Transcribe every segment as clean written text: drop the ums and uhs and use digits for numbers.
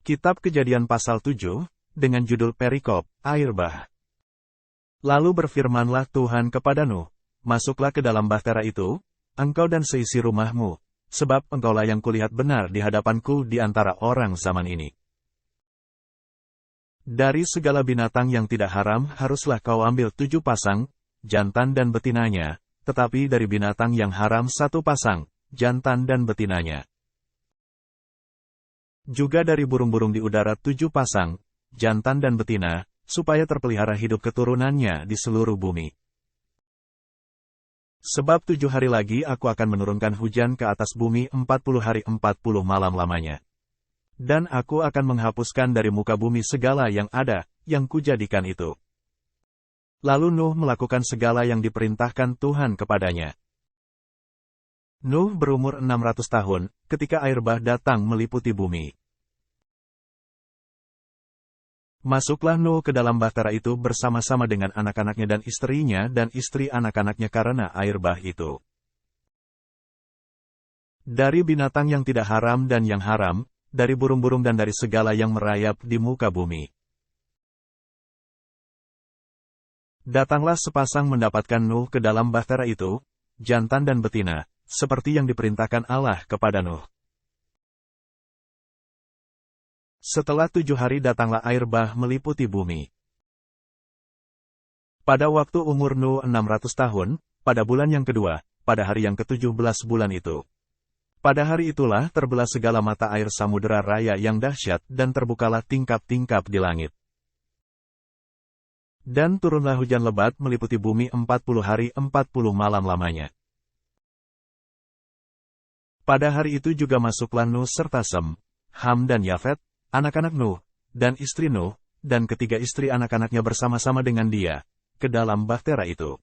Kitab Kejadian pasal 7, dengan judul Perikop, Air Bah. Lalu berfirmanlah Tuhan kepada Nuh, masuklah ke dalam bahtera itu, engkau dan seisi rumahmu, sebab engkaulah yang kulihat benar di hadapanku di antara orang zaman ini. Dari segala binatang yang tidak haram haruslah kau ambil 7 pasang, jantan dan betinanya, tetapi dari binatang yang haram 1 pasang, jantan dan betinanya. Juga dari burung-burung di udara 7 pasang, jantan dan betina, supaya terpelihara hidup keturunannya di seluruh bumi. Sebab 7 hari lagi aku akan menurunkan hujan ke atas bumi 40 hari 40 malam lamanya. Dan aku akan menghapuskan dari muka bumi segala yang ada, yang kujadikan itu. Lalu Nuh melakukan segala yang diperintahkan Tuhan kepadanya. Nuh berumur 600 tahun, ketika air bah datang meliputi bumi. Masuklah Nuh ke dalam bahtera itu bersama-sama dengan anak-anaknya dan istrinya dan istri anak-anaknya karena air bah itu. Dari binatang yang tidak haram dan yang haram, dari burung-burung dan dari segala yang merayap di muka bumi. Datanglah sepasang mendapatkan Nuh ke dalam bahtera itu, jantan dan betina, seperti yang diperintahkan Allah kepada Nuh. Setelah 7 hari datanglah air bah meliputi bumi. Pada waktu umur Nuh 600 tahun, pada bulan yang kedua, pada hari yang ke-17 bulan itu. Pada hari itulah terbelah segala mata air samudera raya yang dahsyat dan terbukalah tingkap-tingkap di langit. Dan turunlah hujan lebat meliputi bumi 40 hari 40 malam lamanya. Pada hari itu juga masuklah Nuh serta Sem, Ham dan Yafet, anak-anak Nuh, dan istri Nuh, dan ketiga istri anak-anaknya bersama-sama dengan dia, ke dalam bahtera itu.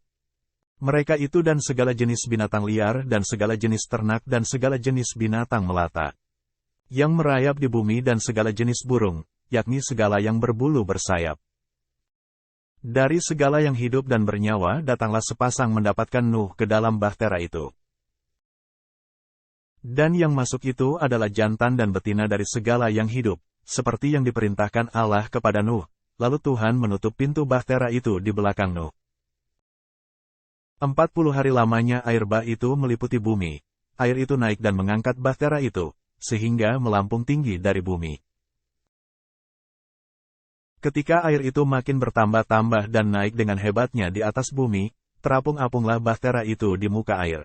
Mereka itu dan segala jenis binatang liar dan segala jenis ternak dan segala jenis binatang melata, yang merayap di bumi dan segala jenis burung, yakni segala yang berbulu bersayap. Dari segala yang hidup dan bernyawa datanglah sepasang mendapatkan Nuh ke dalam bahtera itu. Dan yang masuk itu adalah jantan dan betina dari segala yang hidup, seperti yang diperintahkan Allah kepada Nuh, lalu Tuhan menutup pintu bahtera itu di belakang Nuh. 40 hari lamanya air bah itu meliputi bumi, air itu naik dan mengangkat bahtera itu, sehingga melampung tinggi dari bumi. Ketika air itu makin bertambah-tambah dan naik dengan hebatnya di atas bumi, terapung-apunglah bahtera itu di muka air.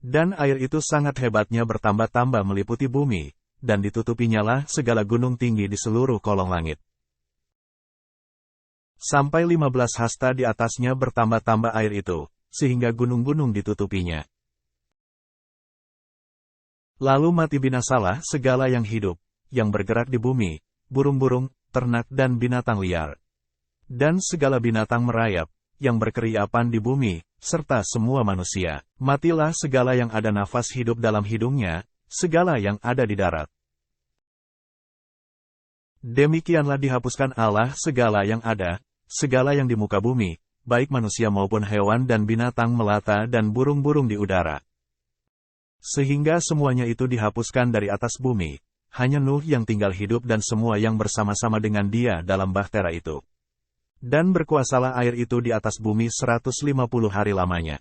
Dan air itu sangat hebatnya bertambah-tambah meliputi bumi, dan ditutupinyalah segala gunung tinggi di seluruh kolong langit. Sampai 15 hasta di atasnya bertambah-tambah air itu, sehingga gunung-gunung ditutupinya. Lalu mati binasalah segala yang hidup, yang bergerak di bumi, burung-burung, ternak dan binatang liar. Dan segala binatang merayap, yang berkeriapan di bumi, serta semua manusia. Matilah segala yang ada nafas hidup dalam hidungnya, segala yang ada di darat. Demikianlah dihapuskan Allah segala yang ada, segala yang di muka bumi, baik manusia maupun hewan dan binatang melata dan burung-burung di udara. Sehingga semuanya itu dihapuskan dari atas bumi, hanya Nuh yang tinggal hidup dan semua yang bersama-sama dengan dia dalam bahtera itu. Dan berkuasalah air itu di atas bumi 150 hari lamanya.